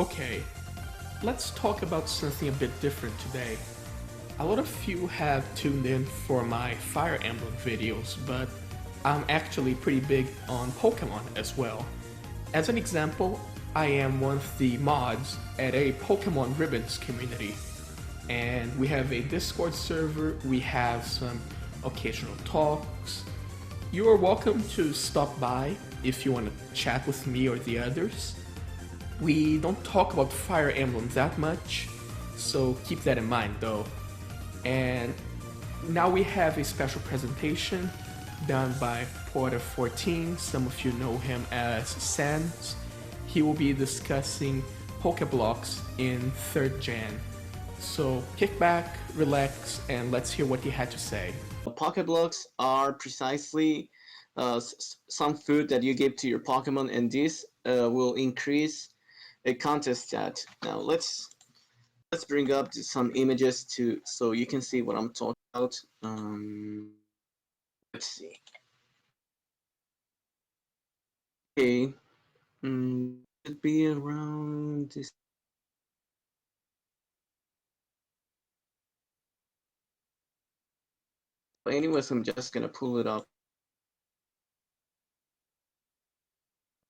Okay, let's talk about something a bit different today. A lot of you have tuned in for my Fire Emblem videos, but I'm actually pretty big on Pokemon as well. As an example, I am one of the mods at a PokemonRibbons community, and we have a Discord server, we have some occasional talks. You are welcome to stop by if you want to chat with me or the others. We don't talk about Fire Emblem that much, so keep that in mind though. And now we have a special presentation done by Porter14. Some of you know him as Sans. He will be discussing Pokeblocks in 3rd Gen. So kick back, relax, and let's hear what he had to say. Pokeblocks are precisely some food that you give to your Pokemon, and this will increase a contest stat. Now let's bring up some images to so you can see what I'm talking about. Let's see. Okay, should be around this. But anyways, I'm just gonna pull it up.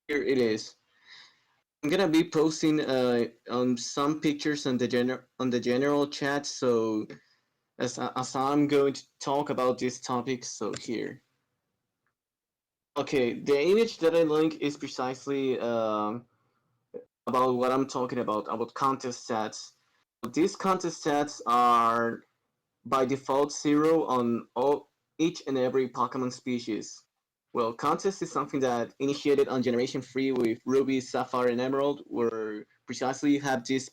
Here it is. I'm gonna be posting on some pictures on the general chat. So as I'm going to talk about this topic, so here. Okay, the image that I link is precisely about what I'm talking about contest stats. These contest stats are by default 0 on each and every Pokemon species. Well, contest is something that initiated on Generation 3 with Ruby, Sapphire, and Emerald, where precisely you have this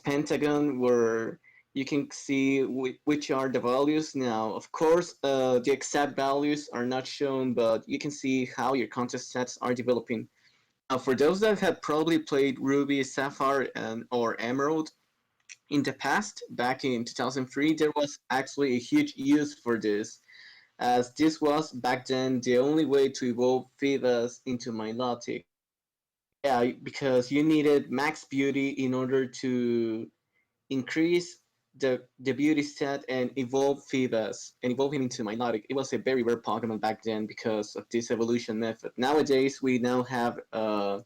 pentagon where you can see which are the values. Now, of course, the exact values are not shown, but you can see how your contest sets are developing. For those that have probably played Ruby, Sapphire, or Emerald in the past, back in 2003, there was actually a huge use for this, as this was back then the only way to evolve Phoebus into Milotic. Yeah, because you needed max beauty in order to increase the beauty stat and evolve Phoebus and evolve him into Milotic. It was a very rare Pokemon back then because of this evolution method. Nowadays, we now have the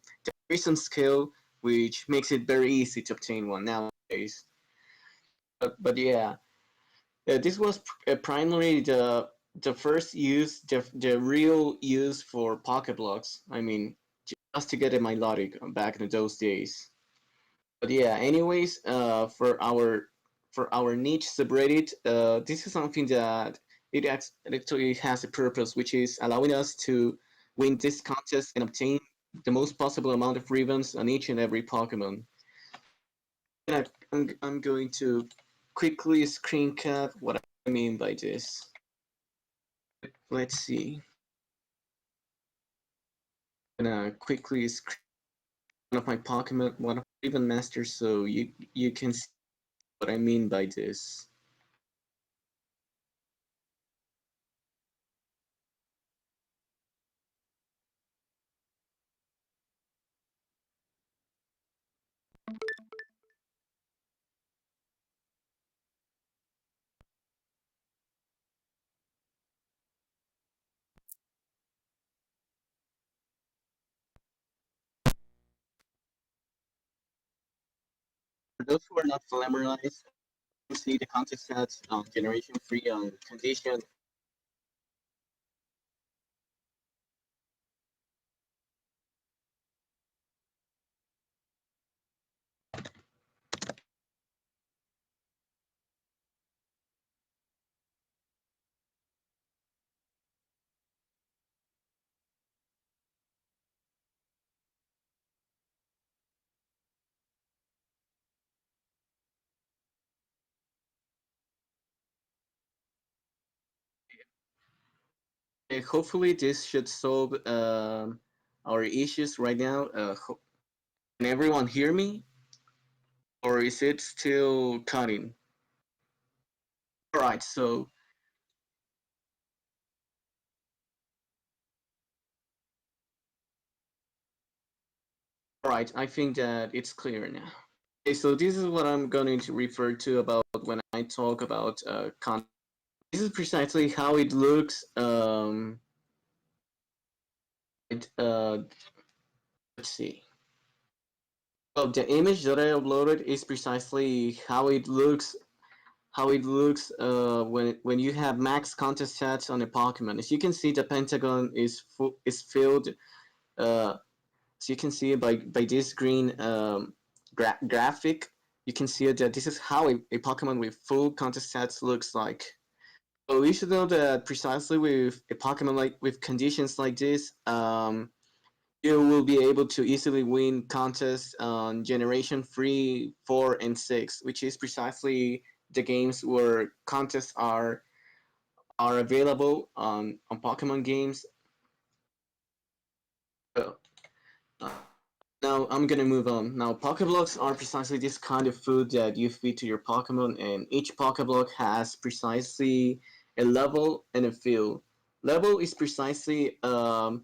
Prism skill, which makes it very easy to obtain one nowadays. But yeah, this was primarily the first use, the real use for Pokeblocks. I mean, just to get a Milotic back in those days. But yeah, anyways, for our niche subreddit, this is something that actually has a purpose, which is allowing us to win this contest and obtain the most possible amount of ribbons on each and every Pokemon. And I'm going to quickly screen cap what I mean by this. Let's see. I'm gonna quickly screen one of my Pokemon, one of my Ribbon Masters, so you can see what I mean by this. For those who are not familiarized, you see the contest stats on Generation 3 on Condition. Hopefully, this should solve our issues right now. Can everyone hear me? Or is it still cutting? Alright, so Alright, I think that it's clear now. Okay, so this is what I'm going to refer to about when I talk about content. This is precisely how it looks. It, let's see. Well, the image that I uploaded is precisely how it looks. How it looks when you have max contest stats on a Pokemon. As you can see, the Pentagon is filled. As you can see by this green graphic, you can see that this is how a Pokemon with full contest stats looks like. So you should know that precisely with a Pokemon like with conditions like this, you will be able to easily win contests on Generation 3, 4, and 6, which is precisely the games where contests are available on Pokemon games. So, uh, now I'm gonna move on. Now Pokeblocks are precisely this kind of food that you feed to your Pokemon, and each Pokeblock has precisely a level and a field. Level is precisely the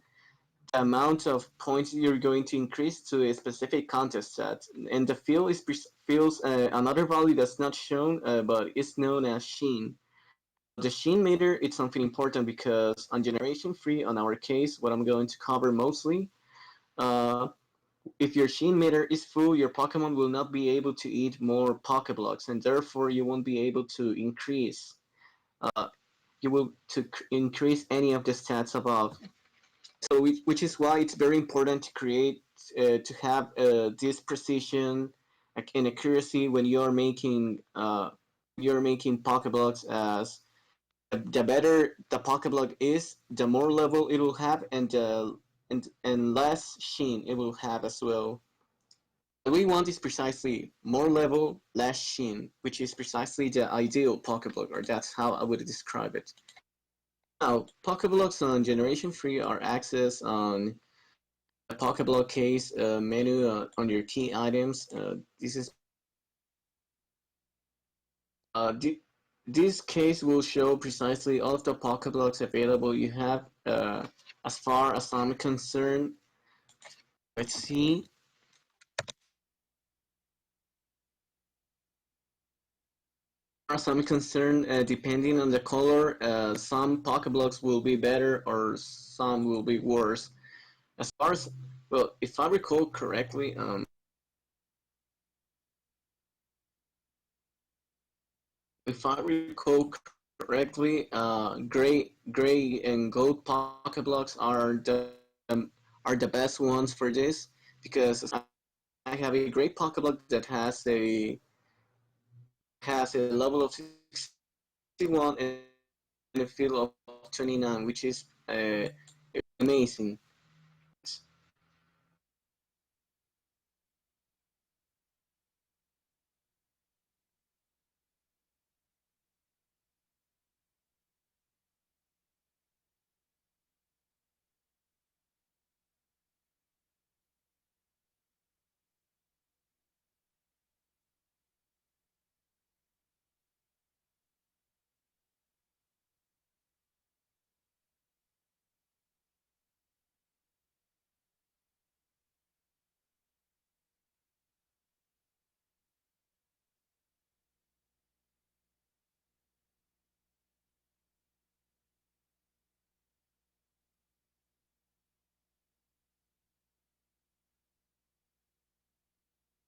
amount of points you're going to increase to a specific contest set, and the field is feels another value that's not shown, but it's known as Sheen. The Sheen meter it's something important because on Generation 3, on our case, what I'm going to cover mostly, uh, if your Sheen meter is full, your Pokemon will not be able to eat more Pokeblocks, and therefore you won't be able to increase. Uh, you will to increase any of the stats above. So, which is why it's very important to create to have this precision and accuracy when you're making Pokeblocks. As the better the Pokeblock is, the more level it will have, and less sheen it will have as well. What we want is precisely more level, less sheen, which is precisely the ideal Pokeblock, or that's how I would describe it. Now, Pokeblocks on Generation 3 are accessed on the Pokeblock case menu on your key items. Uh, th- this case will show precisely all of the Pokeblocks available you have. As far as I'm concerned, let's see. As I'm concerned, depending on the color, some Pokeblocks will be better or some will be worse. As far as well, if I recall correctly, if I recall correctly, gray and gold Pokeblocks are the best ones for this because I have a great Pokeblock that has a level of 61 and a field of 29, which is amazing.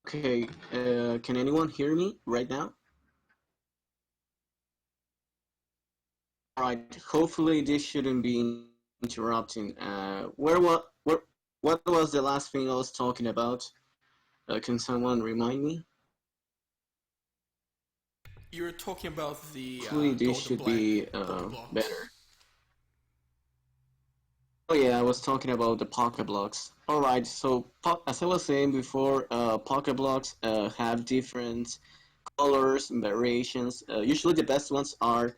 Okay, can anyone hear me right now? Alright, hopefully this shouldn't be interrupting. What was the last thing I was talking about? Can someone remind me? You're talking about the Hopefully this gold and should black be Pokeblocks. better. Oh yeah, I was talking about the Pokeblocks. Alright, so as I was saying before, Pokeblocks have different colors and variations. Usually the best ones are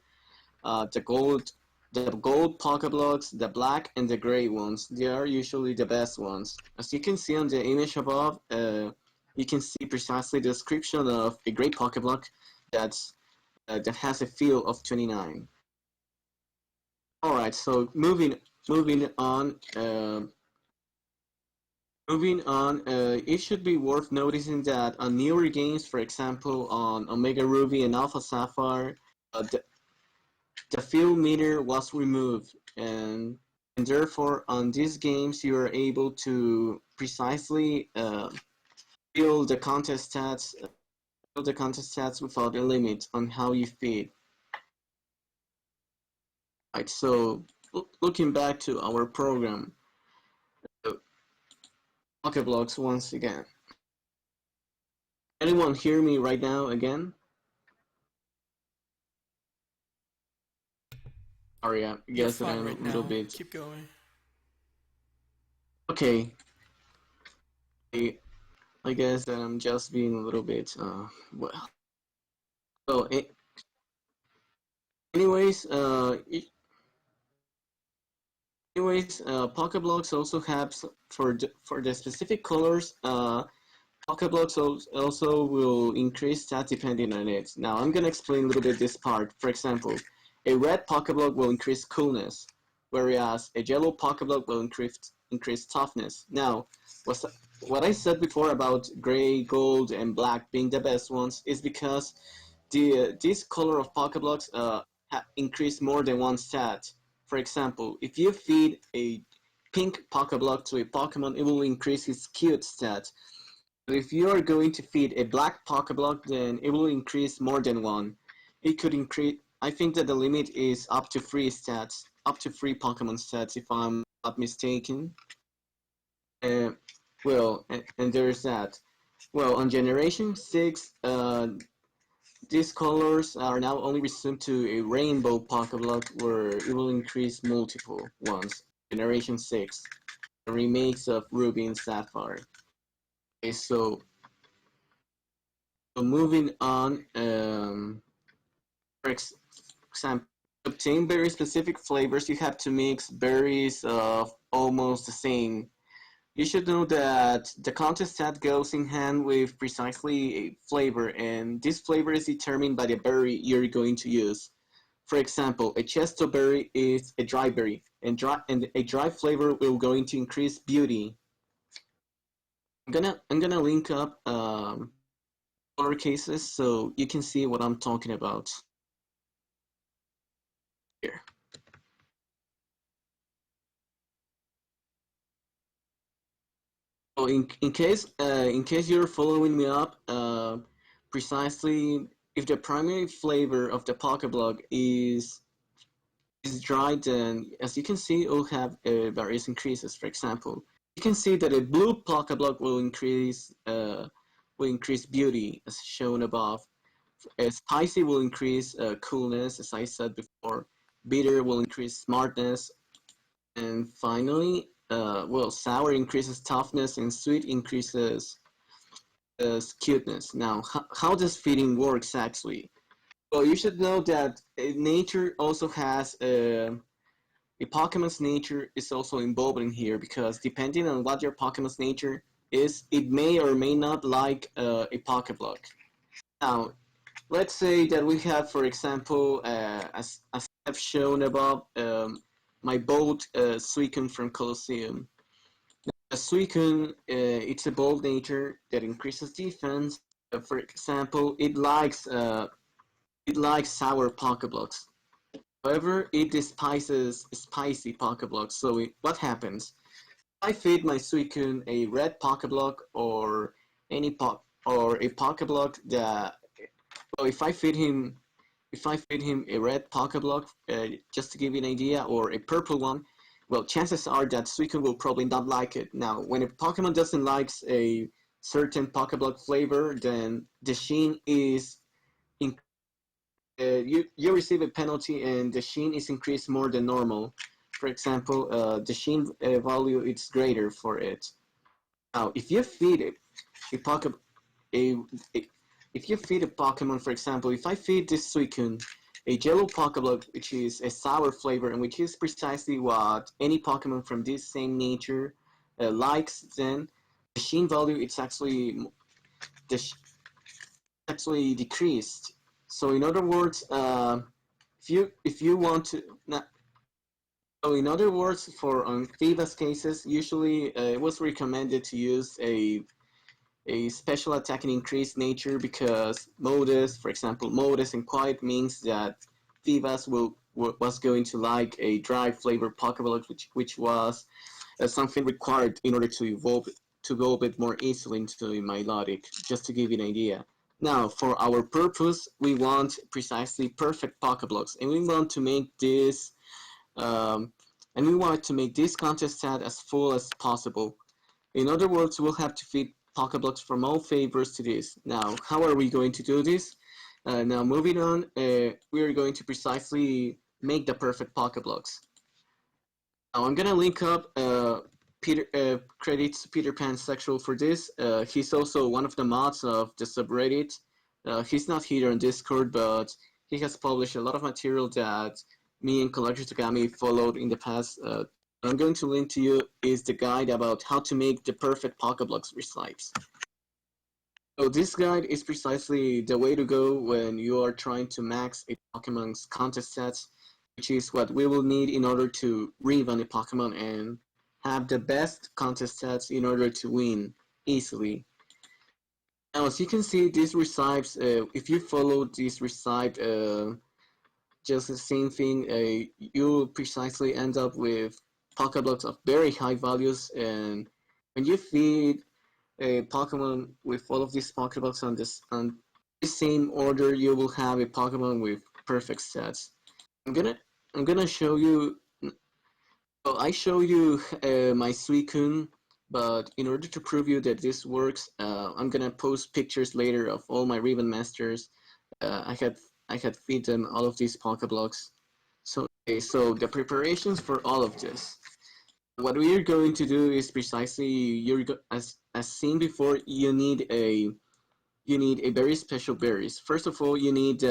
the gold Pokeblocks, the black and the gray ones. They are usually the best ones. As you can see on the image above, you can see precisely the description of a gray Pokeblock that's that has a field of 29. All right, so moving on. Moving on, it should be worth noticing that on newer games, for example, on Omega Ruby and Alpha Sapphire, the field meter was removed, and therefore on these games you are able to precisely fill the contest stats, without a limit on how you feed. Right. So looking back to our program, Pokeblocks once again. Anyone hear me right now again? Sorry, I You're guess that fine I'm right a little now. bit. Keep going. Okay, I guess that I'm just being a little bit, well. So, anyways, Pokeblocks also have for the specific colors. Pokeblocks also will increase stats depending on it. Now I'm gonna explain a little bit this part. For example, a red Pokeblock will increase coolness, whereas a yellow Pokeblock will increase toughness. Now, what I said before about gray, gold, and black being the best ones is because this color of Pokeblocks increase more than one stat. For example, if you feed a pink Pokeblock to a Pokemon, it will increase its cute stat. But if you are going to feed a black Pokeblock, then it will increase more than one. It could increase. I think that the limit is up to 3 stats, up to 3 Pokemon stats, if I'm not mistaken. Uh, and there's that. Well, on Generation 6, these colors are now only resumed to a rainbow Pokeblock where it will increase multiple ones. Generation 6, the remakes of Ruby and Sapphire. Okay, so moving on, for example, to obtain very specific flavors, you have to mix berries of almost the same. You should know that the contest stat goes in hand with precisely a flavor, and this flavor is determined by the berry you're going to use. For example, a chesto berry is a dry berry, and a dry flavor will going to increase beauty. I'm gonna link up color cases so you can see what I'm talking about here. So in case you're following me up, precisely if the primary flavor of the Pokeblock is dried, then as you can see, it will have various increases. For example, you can see that a blue Pokeblock will increase beauty, as shown above. Spicy will increase coolness, as I said before. Bitter will increase smartness, and finally, sour increases toughness, and sweet increases cuteness. Now, how does feeding works actually? Well, you should know that nature also has a Pokemon's nature is also involved in here because depending on what your Pokemon's nature is, it may or may not like a Pokeblock. Now, let's say that we have, for example, as I've shown above, my bold Suicune from Colosseum. A Suicune, it's a bold nature that increases defense. For example, it likes sour Pokeblocks. However, it despises spicy Pokeblocks. So what happens? I feed my Suicune a red Pokeblock or or a Pokeblock that well, if I feed him a red Pokeblock, just to give you an idea, or a purple one, well, chances are that Suicune will probably not like it. Now, when a Pokemon doesn't like a certain Pokeblock flavor, then the sheen is in, you receive a penalty and the sheen is increased more than normal. For example, the sheen value is greater for it. Now, if you feed it a Poke, a, a if you feed a Pokemon, for example, if I feed this Suicune a yellow Pokeblock, which is a sour flavor, and which is precisely what any Pokemon from this same nature likes, then the sheen value it's the actually decreased. So in other words, if you want to So in other words, for Amphibious cases, usually it was recommended to use a special attack and increased nature because modus, for example, modus and quiet means that Vivas was going to like a dry flavor Pokeball, which was something required in order to evolve to go a bit more easily into Milotic, just to give you an idea. Now, for our purpose, we want precisely perfect Pokeblocks, and we want to make this contest set as full as possible. In other words, we'll have to feed Pokeblocks from all favors to this. Now, how are we going to do this? Now, moving on, we are going to precisely make the perfect Pokeblocks. Now, I'm gonna link up credits Peter Pan Sexual for this. He's also one of the mods of the subreddit. He's not here on Discord, but he has published a lot of material that me and Collector Tagami followed in the past. I'm going to link to you is the guide about how to make the perfect Pokeblocks recipes. So this guide is precisely the way to go when you are trying to max a Pokemon's contest sets, which is what we will need in order to revamp a Pokemon and have the best contest sets in order to win easily. Now, as you can see, these recipes, if you follow this recipe, just the same thing, you'll precisely end up with Pokeblocks of very high values, and when you feed a Pokemon with all of these Pokeblocks on the same order, you will have a Pokemon with perfect stats. I'm gonna show you. Well, I show you my Suicune, but in order to prove you that this works, I'm gonna post pictures later of all my Ribbon Masters. I had feed them all of these Pokeblocks. So so the preparations for all of this. What we are going to do is precisely as seen before. You need a very special berries. First of all, you need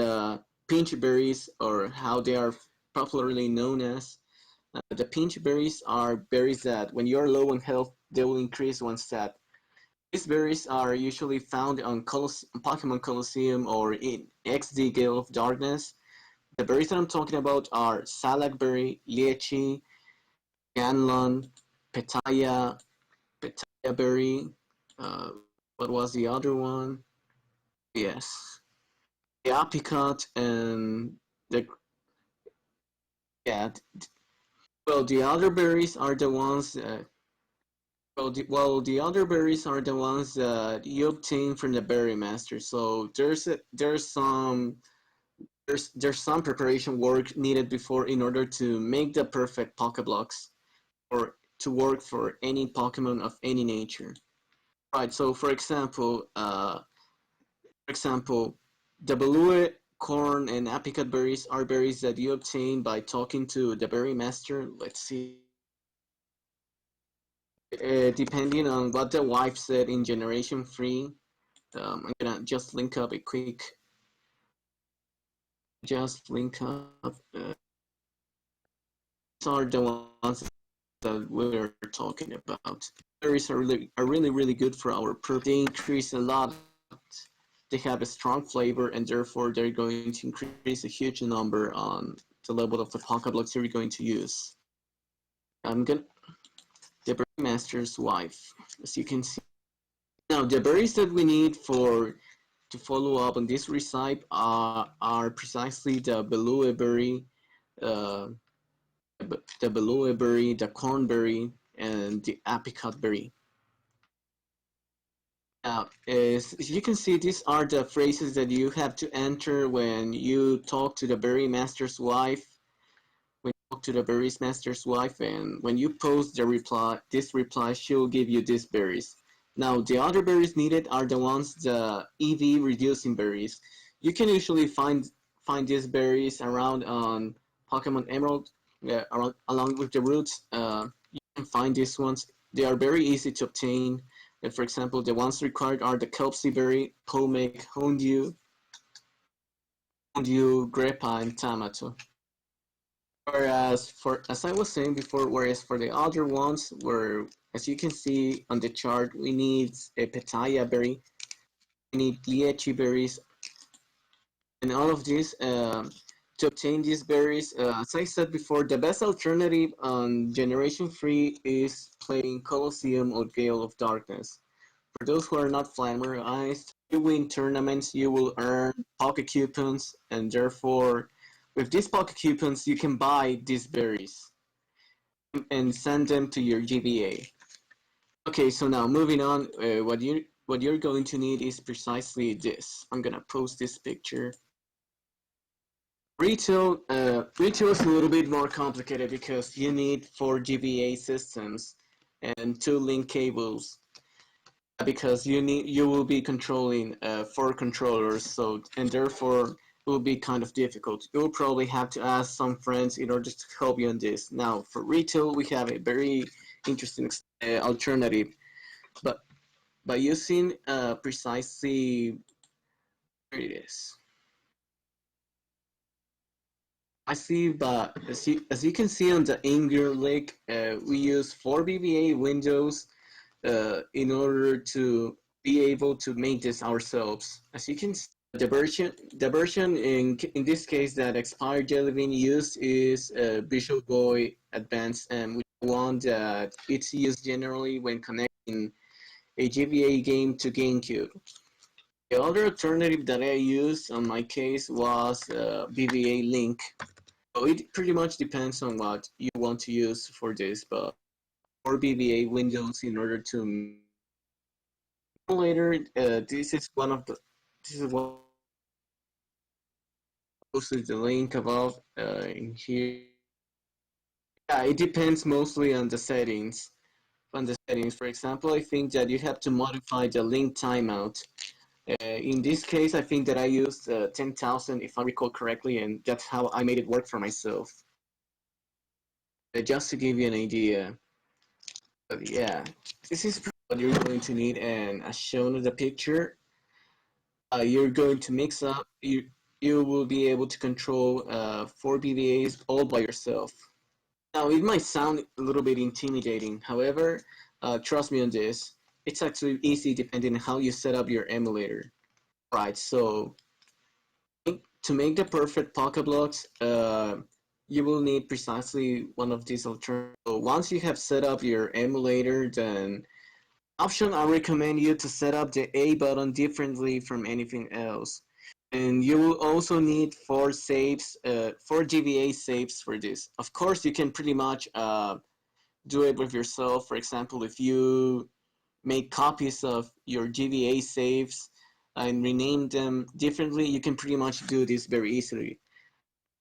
pinch berries, or how they are popularly known as. The pinch berries are berries that, when you're low on health, they will increase one stat. These berries are usually found on Pokemon Colosseum or in XD Gale of Darkness. The berries that I'm talking about are Salak Berry, Lychee, Ganlon, Petaya Berry. What was the other one? Yes, the Apricot and the yeah. Well, the other berries are the ones. The other berries are the ones that you obtain from the Berry Master. So there's some preparation work needed before in order to make the perfect Pokeblocks or to work for any Pokemon of any nature. Right. So for example, the Balue, corn, and apricot berries are berries that you obtain by talking to the Berry Master. Let's see. Depending on what the wife said in Generation 3, I'm gonna just link up a quick. Just link up. These are the ones that we're talking about. Berries are really good for our purpose. They increase a lot. They have a strong flavor, and therefore they're going to increase a huge number on the level of the Pokeblocks you're going to use. The Berry Master's wife, as you can see. Now, the berries that we need to follow up on this recipe are precisely the Balue berry, the cornberry, and the apricot berry. Now, as you can see, these are the phrases that you have to enter when you talk to the Berry Master's wife. When you talk to the Berry Master's wife, and when you post this reply, she will give you these berries. Now, the other berries needed are the ones, the EV reducing berries. You can usually find these berries around on Pokemon Emerald, along with the roots. You can find these ones. They are very easy to obtain. For example, the ones required are the Kelpsie berry, Pomek, Hondew, Greppa, and Tamato. Whereas as I was saying before, for the other ones, as you can see on the chart, we need a Petaya berry, we need Lychee berries, and all of these. to obtain these berries, as I said before, the best alternative on Generation 3 is playing Colosseum or Gale of Darkness. For those who are not familiarized, you win tournaments, you will earn pocket coupons, and therefore, with these pocket coupons, you can buy these berries and send them to your GBA. Okay, so now moving on, what you're going to need is precisely this. I'm gonna post this picture. Retail is a little bit more complicated because you need 4 GBA systems and 2 link cables because you will be controlling 4 controllers, so and therefore it will be kind of difficult. You will probably have to ask some friends in order to help you on this. Now for retail, we have a very interesting alternative, but by using precisely where it is. I see, but as you can see on the Inger link, we use 4 BBA Windows in order to be able to make this ourselves. As you can see, the version in this case that Expired Jellybean used is Visual Boy Advanced M, which is one that it's used generally when connecting a GBA game to GameCube. The other alternative that I used on my case was BBA Link. So it pretty much depends on what you want to use for this, but for BBA Windows in order to later, this is what posted the link above in here. Yeah, it depends mostly on the settings. For example, I think that you have to modify the link timeout. In this case, I think that I used 10,000 if I recall correctly, and that's how I made it work for myself. Just to give you an idea. But yeah, this is what you're going to need, and as shown in the picture, you're going to mix up. You will be able to control 4 BBAs all by yourself. Now, it might sound a little bit intimidating. However, trust me on this. It's actually easy depending on how you set up your emulator. Right, so to make the perfect Pokeblocks, you will need precisely one of these alternatives. So once you have set up your emulator, then option I recommend you to set up the A button differently from anything else. And you will also need 4 GBA saves for this. Of course, you can pretty much do it with yourself. For example, if you make copies of your GBA saves and rename them differently, you can pretty much do this very easily. In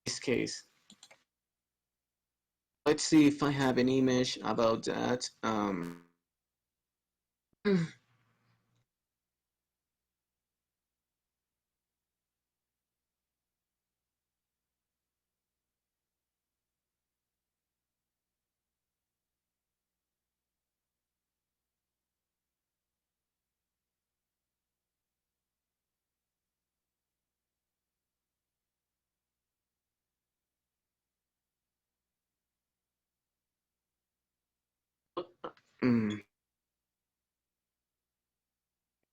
this case, let's see if I have an image about that. Mm.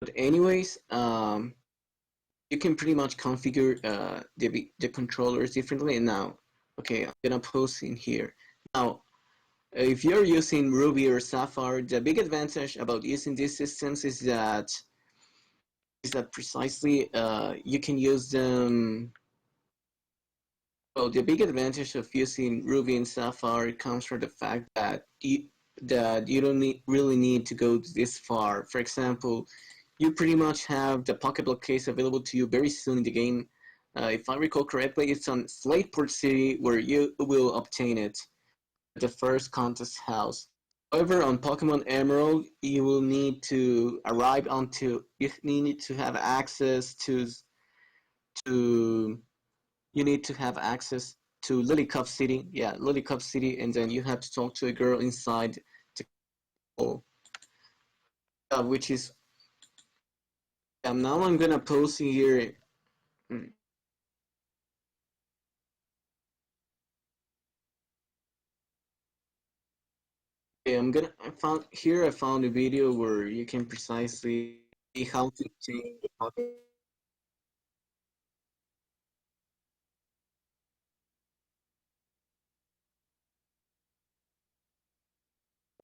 But anyways, you can pretty much configure the controllers differently. And now, okay, I'm gonna post in here. Now, if you're using Ruby or Sapphire, the big advantage about using these systems is that precisely you can use them. Well, the big advantage of using Ruby and Sapphire comes from the fact that you don't really need to go this far. For example, you pretty much have the Pokeblock case available to you very soon in the game. If I recall correctly, it's on Slateport City where you will obtain it at the first contest house. However, on Pokemon Emerald, you will need to arrive onto. You need to have access to. You need to have access to Lilycove City. Yeah, Lilycove City, and then you have to talk to a girl inside the hall, which is. Now I'm gonna post here. mm, Okay, I found a video where you can precisely see how to change the Pokemon.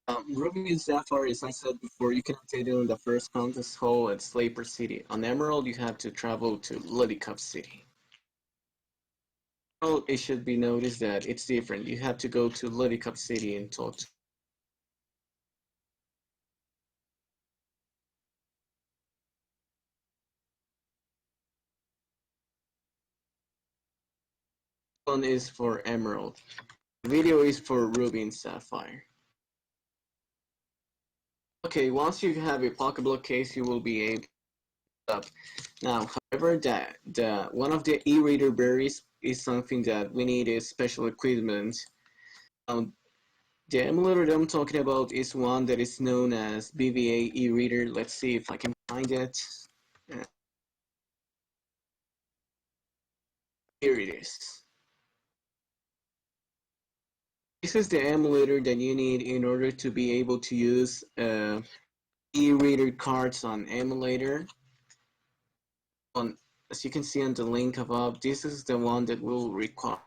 Ruby and Sapphire, as I said before, you can obtain it in the first contest hall at Slaper City. On Emerald, you have to travel to Lillicup City. Well, it should be noticed that it's different. You have to go to Lillicup City and talk to. One is for Emerald. The video is for Ruby and Sapphire. Okay, once you have a Pokeblock case, you will be able to up. Now, however, the one of the e-reader berries is something that we need is special equipment. Um, the emulator that I'm talking about is one that is known as BVA e-reader. Let's see if I can find it. Uh, Here it is. This is the emulator that you need in order to be able to use e-reader cards on emulator. As you can see on the link above, this is the one that will require.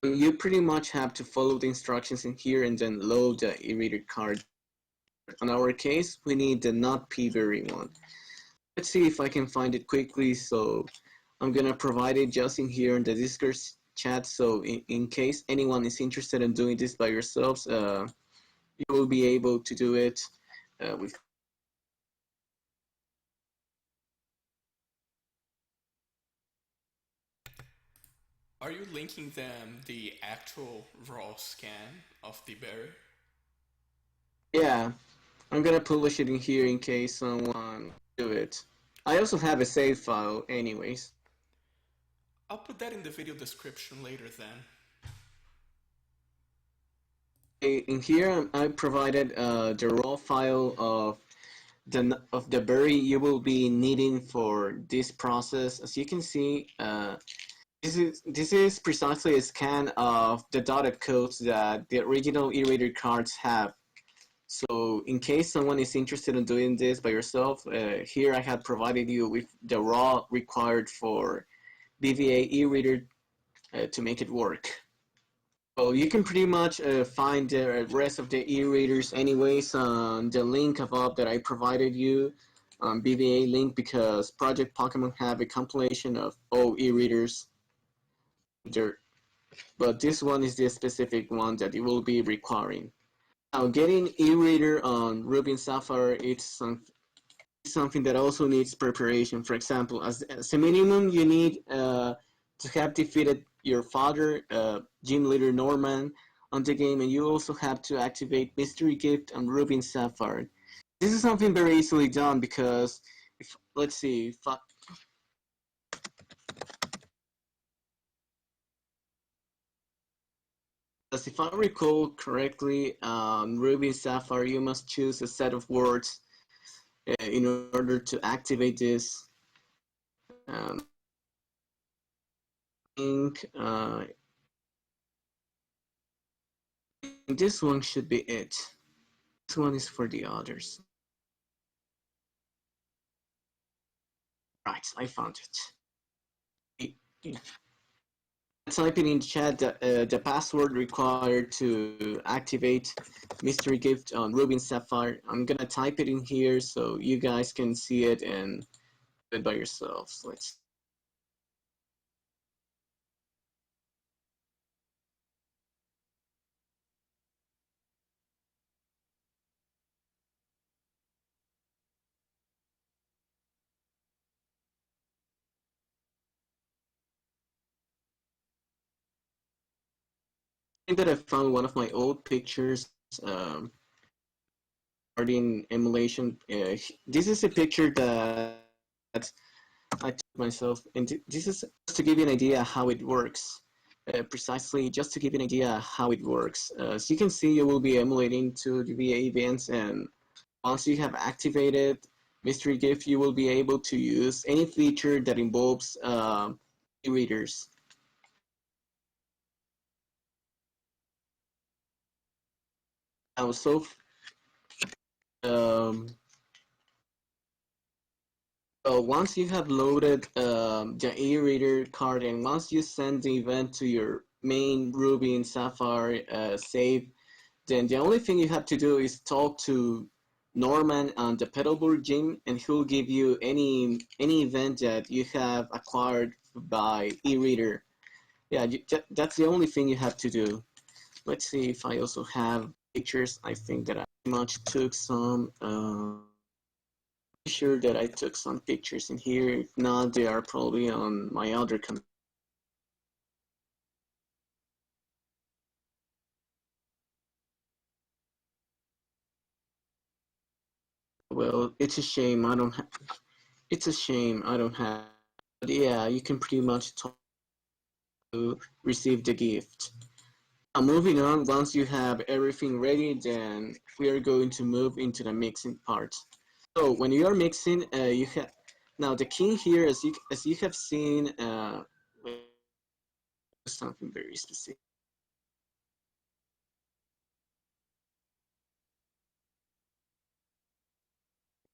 You pretty much have to follow the instructions in here and then load the e-reader card. In our case, we need the Nutpea one. Let's see if I can find it quickly. So I'm gonna provide it just in here in the Discord chat. So in case anyone is interested in doing this by yourselves, you will be able to do it with. Are you linking them the actual raw scan of the berry? Yeah, I'm gonna publish it in here in case someone do it. I also have a save file anyways. I'll put that in the video description later then. In here I provided the raw file of the berry you will be needing for this process. As you can see, this is precisely a scan of the dotted codes that the original e-reader cards have. So in case someone is interested in doing this by yourself, here I have provided you with the raw required for BVA e-reader to make it work. So you can pretty much find the rest of the e-readers anyways on the link above that I provided you on BVA link, because Project Pokemon have a compilation of all e-readers there. But this one is the specific one that you will be requiring. Now, getting e-reader on Ruby and Sapphire, it's something that also needs preparation. For example, as a minimum, you need to have defeated your father, Gym Leader Norman, on the game, and you also have to activate Mystery Gift on Ruby and Sapphire. This is something very easily done because, let's see, if I recall correctly, Ruby and Sapphire, you must choose a set of words in order to activate this. I think this one should be it. This one is for the others. Right, I found it. Type it in chat the password required to activate Mystery Gift on Ruby and Sapphire. I'm gonna type it in here so you guys can see it and do it by yourselves. Let's. I think that I found one of my old pictures regarding emulation. This is a picture that I took myself, and this is just to give you an idea how it works. Precisely, just to give you an idea how it works. As you can see, you will be emulating to the VA events, and once you have activated Mystery Gift, you will be able to use any feature that involves e-readers. Now, so once you have loaded the e-reader card, and once you send the event to your main Ruby and Sapphire save, then the only thing you have to do is talk to Norman on the Petalburg gym, and he'll give you any event that you have acquired by e-reader. Yeah, that's the only thing you have to do. Let's see if I also have pictures. I think that I pretty much took some. Sure that I took some pictures in here. If not, they are probably on my other computer. Well, it's a shame I don't have. It's a shame I don't have. But yeah, you can pretty much talk to receive the gift. Now, moving on, once you have everything ready, then we are going to move into the mixing part. So when you are mixing, you have now the key here, as you have seen, something very specific.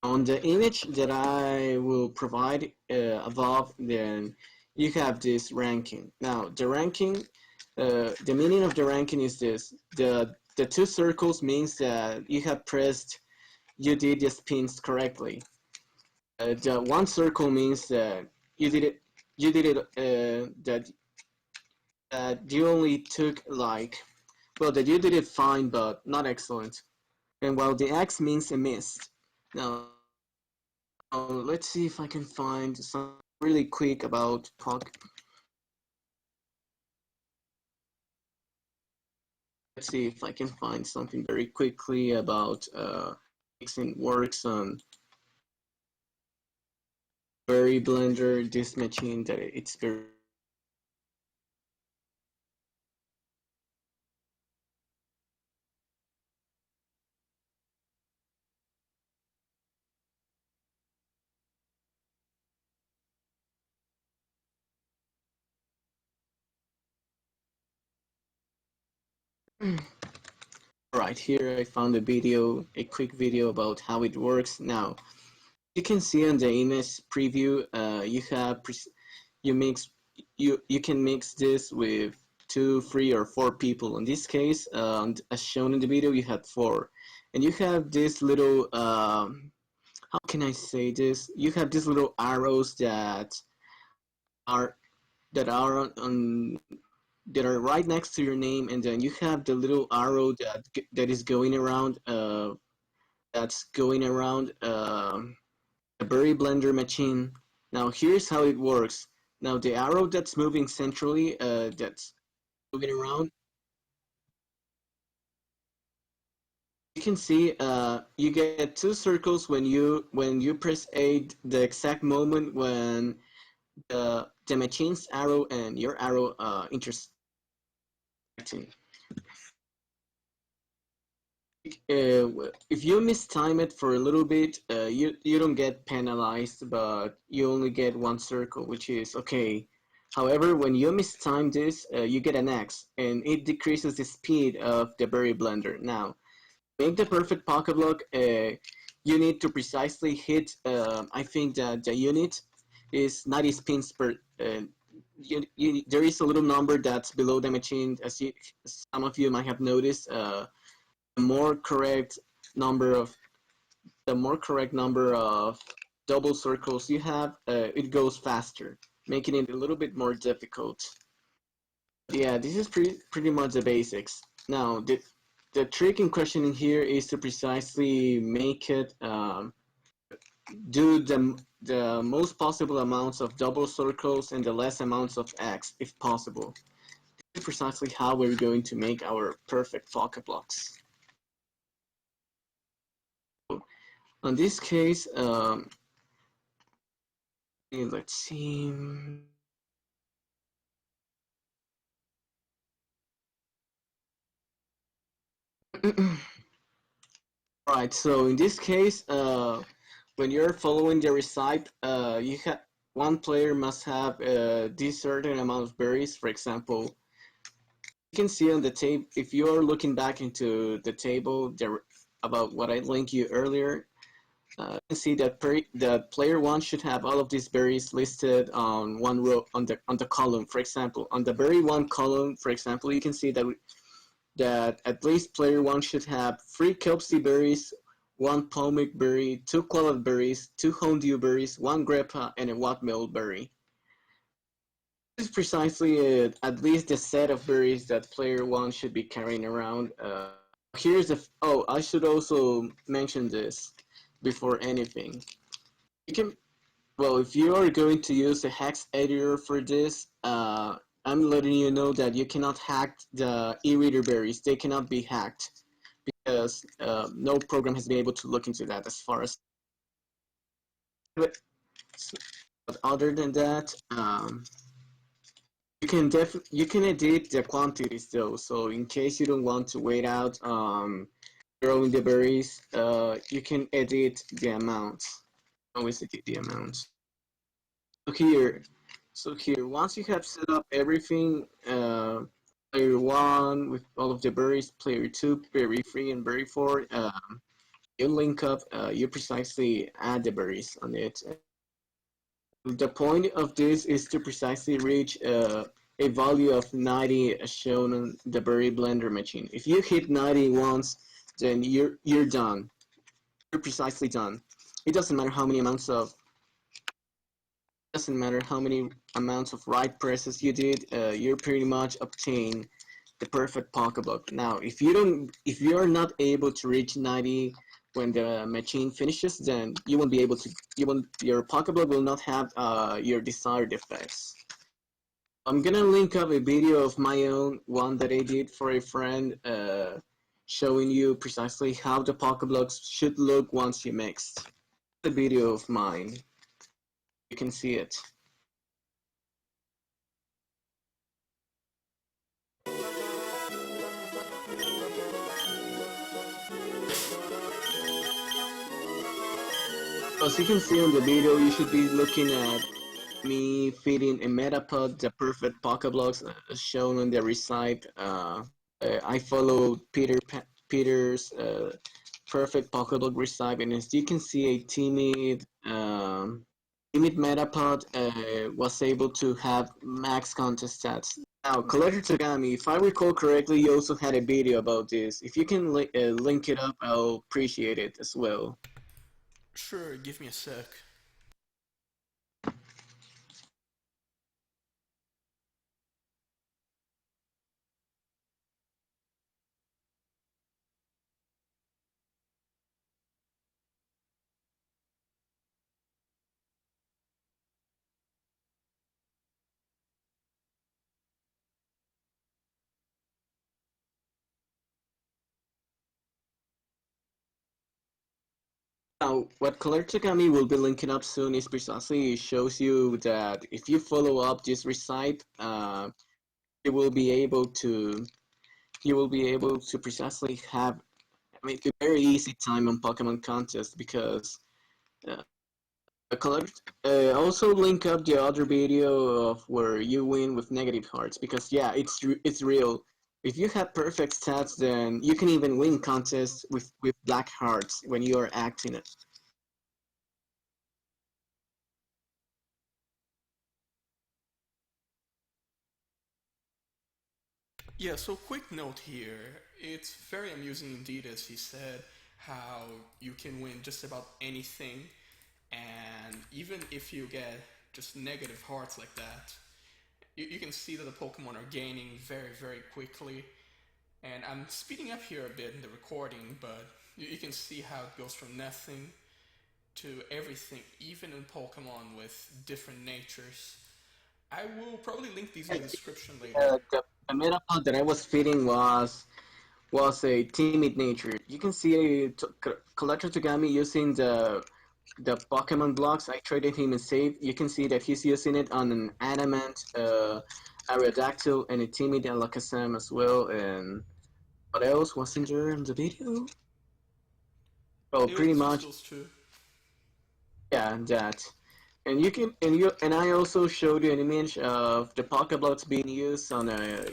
On the image that I will provide above, then you have this ranking. Now, the ranking, the meaning of the ranking is this: the two circles means that you have pressed, you did the spins correctly. The one circle means that you did it, that you only took like, well, that you did it fine but not excellent. And while the X means a miss. Now, let's see if I can find some really quick about Pog. Let's see if I can find something very quickly about mixing works on Berry Blender, this machine that it's very. Right here I found a quick video about how it works. Now you can see on the image preview, you have you can mix this with 2, 3, or 4 people. In this case, as shown in the video, you had 4, and you have this little how can I say this? You have these little arrows are that are on that are right next to your name, and then you have the little arrow that is going around that's going around a Berry Blender machine. Now here's how it works. Now the arrow that's moving centrally, that's moving around, you can see you get 2 circles when you press A, the exact moment when the machine's arrow and your arrow intersecting. If you mistime it for a little bit, you don't get penalized, but you only get 1 circle, which is okay. However, when you mistime this, you get an X, and it decreases the speed of the Berry Blender. Now, to make the perfect Pokeblock, you need to precisely hit, I think that the unit is 90 spins per, there is a little number that's below the machine, as some of you might have noticed. The more correct number of double circles you have, it goes faster, making it a little bit more difficult. Yeah, this is pretty much the basics. Now, the trick in question in here is to precisely make it do the most possible amounts of double circles and the less amounts of X, if possible. This is precisely how we're going to make our perfect Pokeblocks. In this case, let's see. Alright, so in this case, when you're following the recipe, you have one player must have this certain amount of berries. For example, you can see on the table, if you're looking back into the table there about what I linked you earlier, you can see that player 1 should have all of these berries listed on one row on the column. For example, on the berry 1 column, for example, you can see that that at least player 1 should have 3 Kelpsie berries, 1 Palmic berry, 2 Qualat berries, 2 Hondew berries, 1 Greppa, and a Whatmill berry. This is precisely at least the set of berries that player 1 should be carrying around. Here's the... Oh, I should also mention this before anything. You can... Well, if you are going to use a hex editor for this, I'm letting you know that you cannot hack the e-reader berries. They cannot be hacked because no program has been able to look into that as far as... But other than that, you can edit the quantities though. So in case you don't want to wait out growing the berries, you can edit the amounts. Always edit the amounts. So here, once you have set up everything, player 1 with all of the berries, player 2, berry 3, and berry 4, you link up, you precisely add the berries on it. The point of this is to precisely reach a value of 90 as shown on the berry blender machine. If you hit 90 once, then you're done. You're precisely done. It doesn't matter how many amounts of right presses you did, you're pretty much obtain the perfect Pokeblock. Now, if you are not able to reach 90 when the machine finishes, then you won't be able to. Your Pokeblock will not have your desired effects. I'm gonna link up a video of my own, one that I did for a friend, showing you precisely how the Pokeblocks should look once you mixed. The video of mine. You can see it. As you can see on the video, you should be looking at me feeding a Metapod the perfect Pokeblocks shown on the receipt. I followed Peter's perfect Pokeblock receipt, and as you can see, a timid Metapod was able to have max contest stats. Now, Collector Tagami, if I recall correctly, you also had a video about this. If you can link it up, I'll appreciate it as well. Sure, give me a sec. Now, what Collector Tagami will be linking up soon is precisely shows you that if you follow up this receipt, you will be able to precisely have make a very easy time on Pokemon contest because also link up the other video of where you win with negative hearts because yeah, it's real. If you have perfect stats, then you can even win contests with black hearts when you are acting it. Yeah, so quick note here. It's very amusing indeed, as he said, how you can win just about anything, and even if you get just negative hearts like that, you can see that the Pokemon are gaining very, very quickly. And I'm speeding up here a bit in the recording, but you can see how it goes from nothing to everything, even in Pokemon with different natures. I will probably link these in the description later. The Metapod that I was feeding was a timid nature. You can see Collector Tagami using the Pokemon blocks. I traded him a save. You can see that he's using it on an Adamant, Aerodactyl, and a timid Alakazam as well. And what else wasn't there in the video? Oh, It pretty was just much, those two. yeah, that. And I also showed you an image of the Pokeblocks being used on a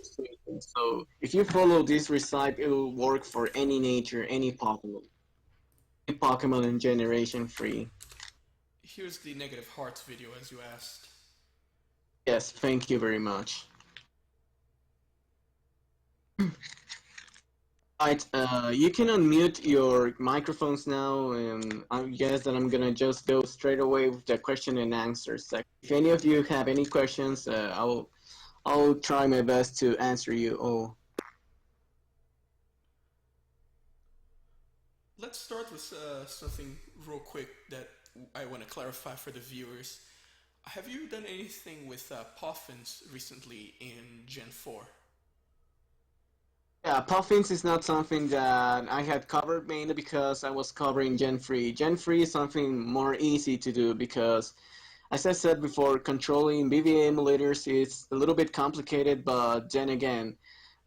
station. So if you follow this recipe, it will work for any nature, any Pokemon in Generation 3. Here's the negative hearts video, as you asked. Yes, thank you very much. Right, you can unmute your microphones now, and I guess that I'm gonna just go straight away with the question and answer section. If any of you have any questions, I'll try my best to answer you all. Let's start with something real quick that I want to clarify for the viewers. Have you done anything with Poffins recently in Gen 4? Yeah, Puffins is not something that I had covered mainly because I was covering Gen 3. Gen 3 is something more easy to do because, as I said before, controlling BBA emulators is a little bit complicated, but then again,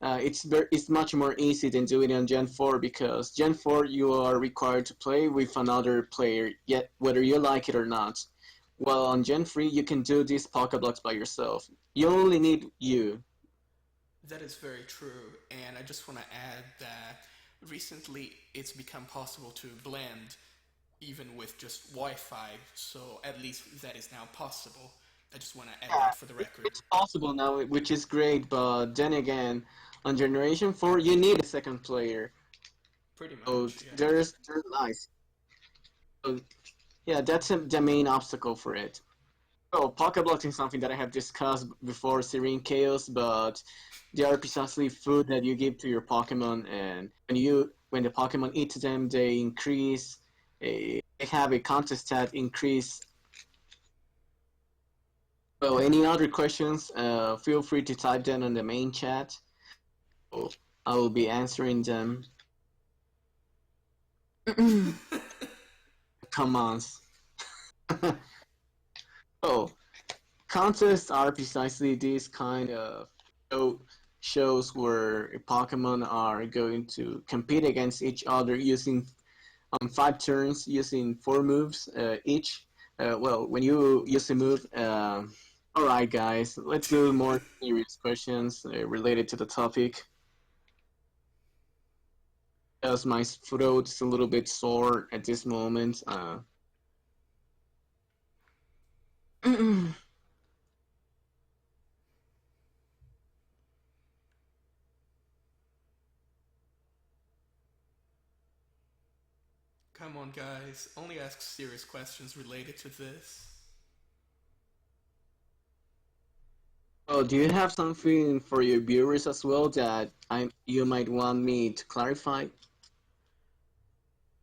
it's much more easy than doing it on Gen 4 because Gen 4 you are required to play with another player, yet whether you like it or not. While on Gen 3 you can do these Pokeblocks by yourself. You only need you. That is very true, and I just want to add that recently it's become possible to blend even with just Wi-Fi, so at least that is now possible. I just want to add Yeah, that for the record. it's possible now, which is great, but then again, on Generation 4 you need a second player. Pretty So much, yeah. there's lies. So yeah, that's the main obstacle for it. Oh, Pokeblocks is something that I have discussed before Serene Chaos, but they are precisely food that you give to your Pokemon, and when the Pokemon eat them, they increase. They have a contest stat increase. Well, any other questions? Feel free to type them on the main chat. Oh, I will be answering them. Come on. Oh, contests are precisely these kind of show, shows where Pokemon are going to compete against each other using 5 turns, using 4 moves each. Well, when you use a move, all right, guys, let's do more serious questions related to the topic. As my throat is a little bit sore at this moment. Come on, guys. Only ask serious questions related to this. Oh, do you have something for your viewers as well that you might want me to clarify?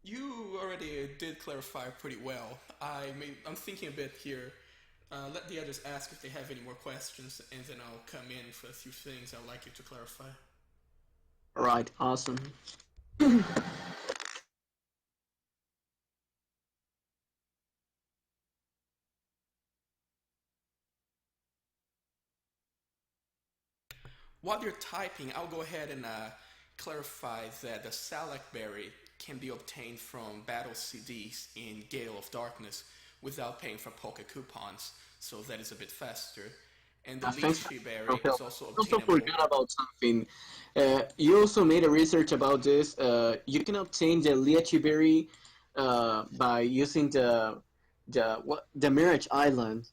You already did clarify pretty well. I'm thinking a bit here. Let the others ask if they have any more questions, and then I'll come in for a few things I'd like you to clarify. All right, awesome. While you're typing, I'll go ahead and clarify that the Salak Berry can be obtained from battle CDs in Gale of Darkness without paying for Poke coupons, so that is a bit faster. And the Thanks for Lychee Berry your is help. also I also obtainable. forgot about something. You also made a research about this. You can obtain the lychee berry by using the Mirage Island.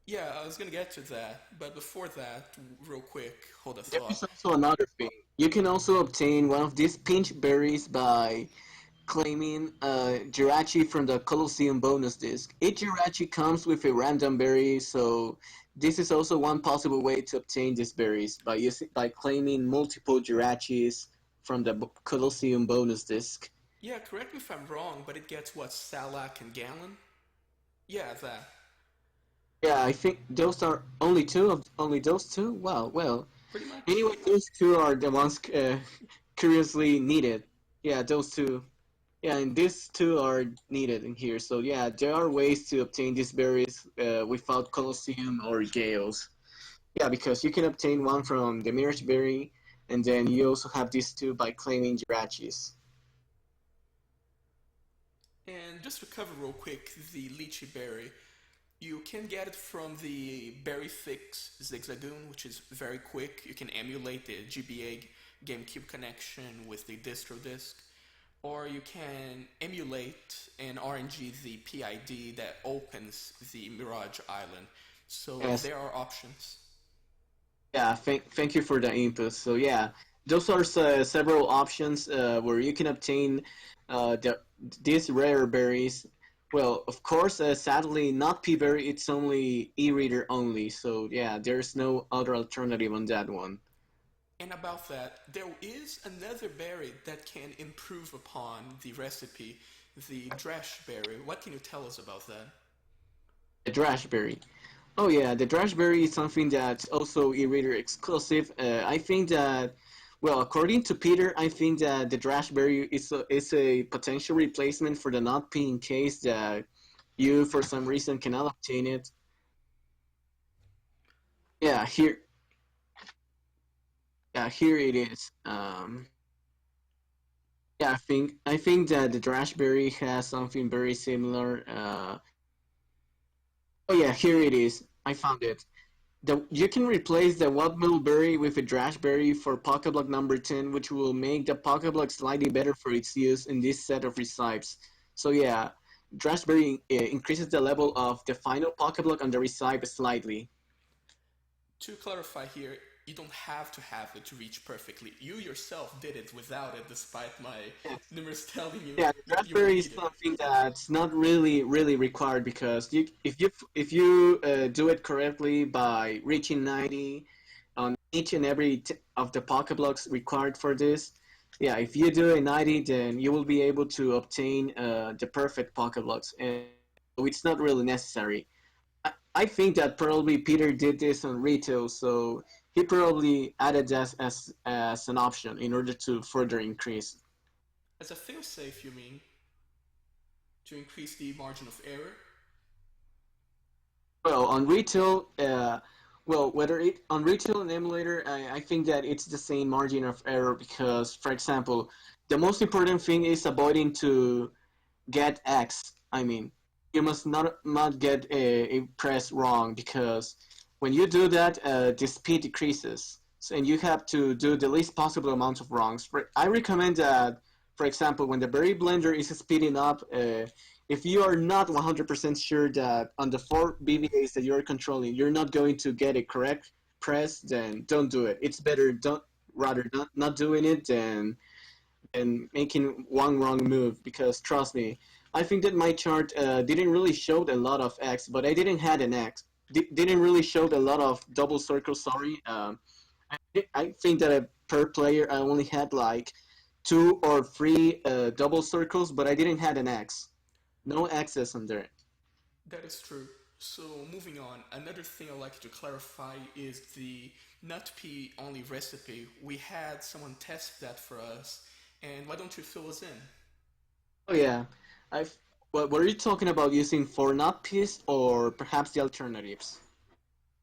Yeah, I was gonna get to that, but before that, real quick, hold a There is thought. also another thing. You can also obtain one of these pinch berries by claiming Jirachi from the Colosseum bonus disc. Each Jirachi comes with a random berry, so this is also one possible way to obtain these berries by claiming multiple Jirachis from the Colosseum bonus disc. Yeah, correct me if I'm wrong, but it gets what, Salak and Gallon? Yeah, that. Yeah, I think those are only those two. Well. Pretty much. Anyway, those two are the ones curiously needed. Yeah, those two. Yeah, and these two are needed in here. So yeah, there are ways to obtain these berries without Colosseum or Gales. Yeah, because you can obtain one from the Mirage Berry, and then you also have these two by claiming Jirachis. And just to cover real quick, the Lychee Berry, you can get it from the Berry Fix Zigzagoon, which is very quick. You can emulate the GBA GameCube connection with the distro disc, or you can emulate and RNG the PID that opens the Mirage Island. So Yes. there are options. Yeah, thank you for the input. So yeah, those are several options where you can obtain these rare berries. Well, of course, sadly, not P-berry. It's only e-reader only. So yeah, there's no other alternative on that one. And about that, there is another berry that can improve upon the recipe, the dresh berry. What can you tell us about that? The Drashberry. Oh yeah, the Drashberry is something that's also e-reader exclusive. I think that, well, according to Peter, I think that the Drashberry is a potential replacement for the Nutpea in case that you, for some reason, cannot obtain it. Yeah, here it is. Yeah, I think that the Drashberry has something very similar. Oh yeah, here it is. I found it. You can replace the Wildmill Berry with a Drashberry for Pokeblock number 10, which will make the Pokeblock slightly better for its use in this set of recipes. So yeah, Drashberry increases the level of the final Pokeblock on the recipe slightly. To clarify here, you don't have to have it to reach perfectly. You yourself did it without it, despite my numerous telling you Yeah, the you would Raspberry is need it. something that's not really required because if you do it correctly by reaching 90 on each and every of the Pokeblocks required for this, yeah, if you do a 90, then you will be able to obtain the perfect Pokeblocks, and so it's not really necessary. I think that probably Peter did this on retail, so he probably added that as an option in order to further increase. As a failsafe, you mean, to increase the margin of error? Well, on retail, well, whether it on retail and emulator, I think that it's the same margin of error because, for example, the most important thing is avoiding to get X. I mean, you must not get a press wrong because when you do that, the speed decreases, so, and you have to do the least possible amount of wrongs. I recommend that, for example, when the berry blender is speeding up, if you are not 100% sure that on the 4 BVAs that you're controlling, you're not going to get a correct press, then don't do it. It's better don't rather not doing it than making one wrong move because trust me, I think that my chart didn't really show a lot of X, but I didn't had an X. Didn't really show a lot of double circles. Sorry, I think that per player I only had like 2 or 3 double circles, but I didn't had an X. No X's on there. That is true. So, moving on, another thing I'd like to clarify is the nut pea only recipe. We had someone test that for us, and why don't you fill us in? Oh yeah, I. What were you talking about using for not piece or perhaps the alternatives?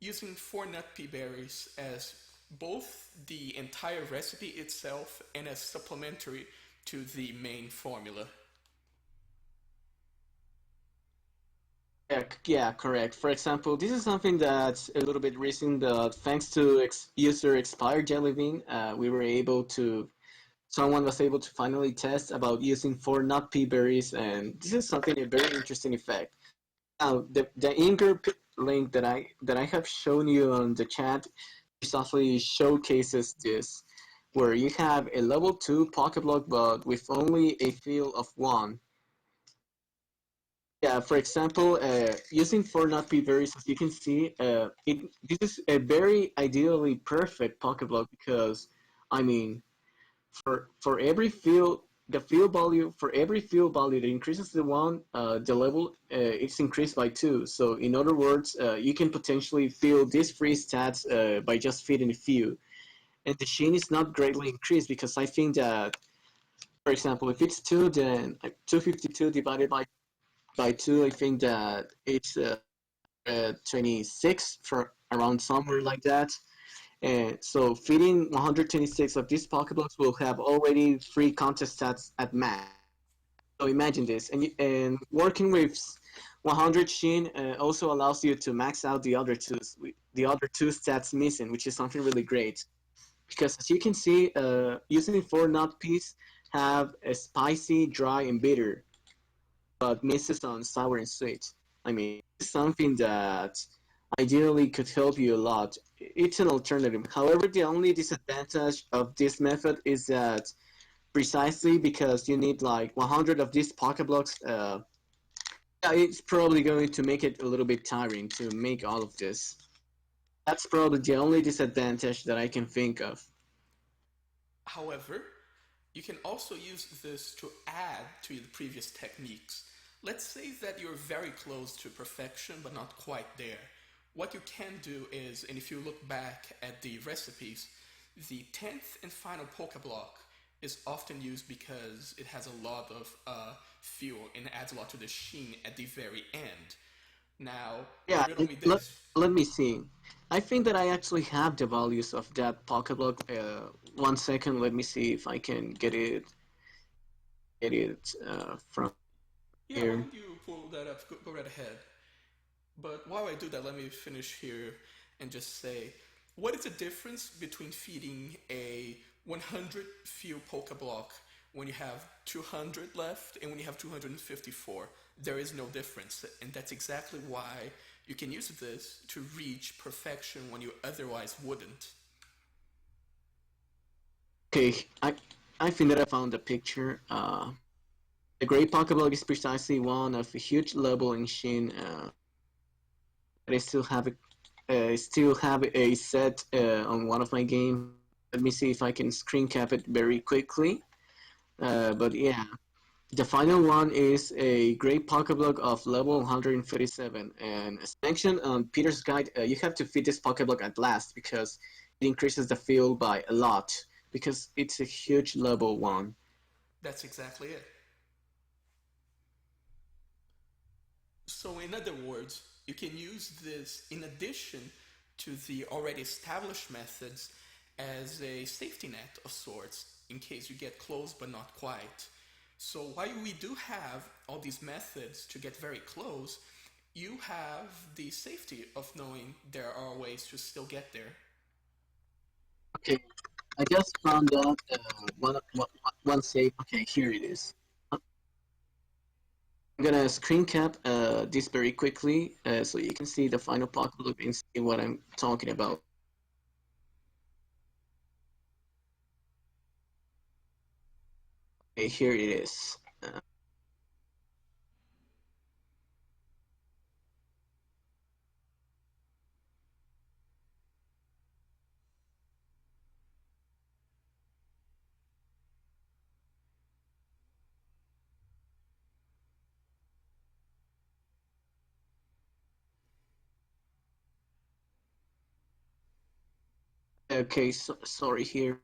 Using 4 nut pea berries as both the entire recipe itself and as supplementary to the main formula. Yeah, correct. For example, this is something that's a little bit recent, but thanks to user expired jellybean, we were able to. Someone was able to finally test about using 4 nut pea berries, and this is something a very interesting effect. Now, the Inger link that I have shown you on the chat precisely showcases this, where you have a level 2 Pokeblock, but with only a field of 1. Yeah, for example, using 4 nut pea berries, as you can see, this is a very ideally perfect Pokeblock because, I mean, for every field, the field value for every field value that increases the one, the level it's increased by 2. So in other words, you can potentially fill these free stats by just feeding a few, and the sheen is not greatly increased because I think that, for example, if it's 2, then 252 divided by 2, I think that it's 26 for around somewhere like that. And so feeding 126 of these Pokeblocks will have already 3 contest stats at max. So imagine this, and working with 100 Sheen also allows you to max out the other two stats missing, which is something really great. Because as you can see, using 4 nut peas have a spicy, dry, and bitter, but misses on sour and sweet. I mean, it's something that ideally could help you a lot. It's an alternative. However, the only disadvantage of this method is that precisely because you need like 100 of these Pokeblocks, yeah, it's probably going to make it a little bit tiring to make all of this. That's probably the only disadvantage that I can think of. However, you can also use this to add to the previous techniques. Let's say that you're very close to perfection but not quite there. What you can do is, and if you look back at the recipes, the 10th and final Pokeblock is often used because it has a lot of fuel and adds a lot to the sheen at the very end. Now, Yeah, riddle me let, this. let me see. I think that I actually have the values of that Pokeblock. 1 second, let me see if I can get it from Yeah, why here. don't you pull that up? Go right ahead. But while I do that, let me finish here and just say, what is the difference between feeding a 100 fuel Pokeblock when you have 200 left and when you have 254? There is no difference, and that's exactly why you can use this to reach perfection when you otherwise wouldn't. Okay, I think that I found the picture. The Great Pokeblock is precisely one of a huge level in Shin. But I still have a set on one of my games. Let me see if I can screen cap it very quickly. But yeah, the final one is a Great Pokeblock of level 137. And as mentioned on Peter's guide, you have to feed this Pokeblock at last because it increases the field by a lot because it's a huge level one. That's exactly it. So, in other words, you can use this in addition to the already established methods as a safety net of sorts in case you get close but not quite. So, while we do have all these methods to get very close, you have the safety of knowing there are ways to still get there. Okay, I just found out one save. Okay, here it is. I'm gonna screen cap this very quickly so you can see the final Pokemon and see what I'm talking about. Okay, here it is. Okay, sorry here.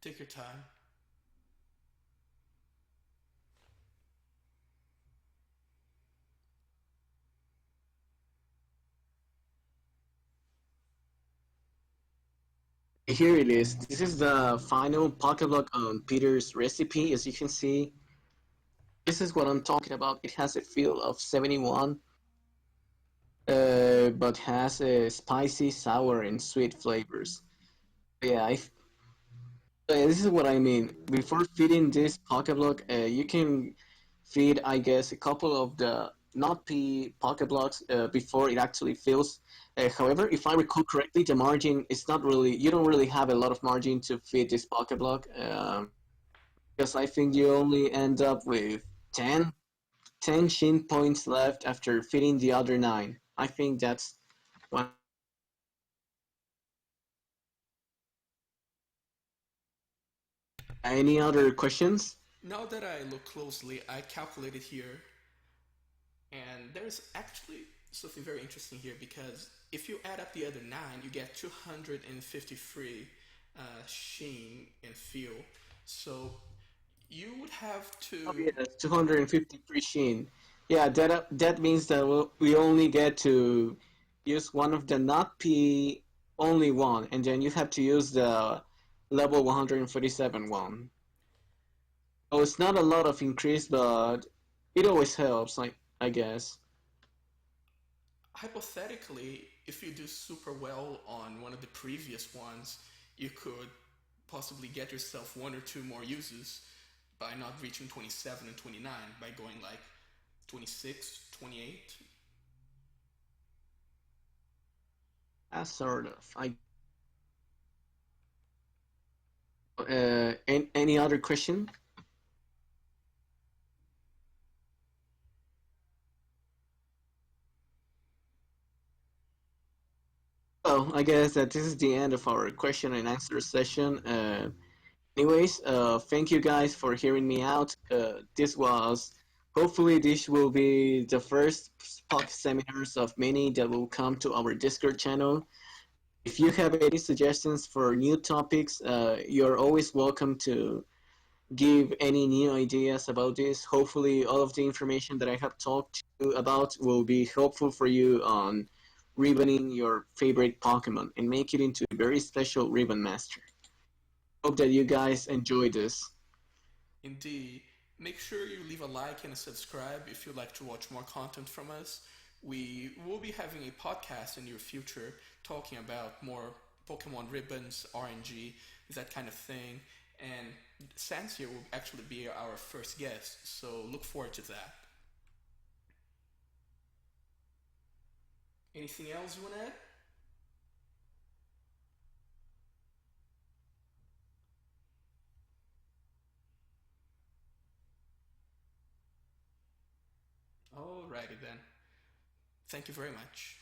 Take your time. Here it is. This is the final Pokeblock on Peter's recipe. As you can see, this is what I'm talking about. It has a feel of 71, but has a spicy, sour, and sweet flavors. Yeah, this is what I mean. Before feeding this Pokeblock, you can feed, I guess, a couple of the Nutpea Pokeblocks before it actually fills. However, if I recall correctly, the margin is not really, you don't really have a lot of margin to feed this Pokeblock because I think you only end up with 10 Shin points left after feeding the other 9. I think that's what. Any other questions? Now that I look closely, I calculated here, and there's actually something very interesting here because if you add up the other nine, you get 253 sheen and feel. So you would have Oh to. yes, 253 Shin. Yeah, that means that we only get to use one of the not P only one, and then you have to use the level 147 one. Oh, it's not a lot of increase, but it always helps, like I guess. Hypothetically, if you do super well on one of the previous ones, you could possibly get yourself one or two more uses. by not reaching 27 and 29, by going like 26, 28. Sort of. Any other question? Well, I guess that this is the end of our question and answer session. Anyways, thank you guys for hearing me out. Hopefully, this will be the first POC seminars of many that will come to our Discord channel. If you have any suggestions for new topics, you're always welcome to give any new ideas about this. Hopefully, all of the information that I have talked to you about will be helpful for you on ribboning your favorite Pokemon and make it into a very special ribbon master. Hope that you guys enjoy this. Indeed. Make sure you leave a like and a subscribe if you'd like to watch more content from us. We will be having a podcast in the near future talking about more Pokemon ribbons, RNG, that kind of thing. And Sans here will actually be our first guest, so look forward to that. Anything else you want to add? Alrighty then. Thank you very much.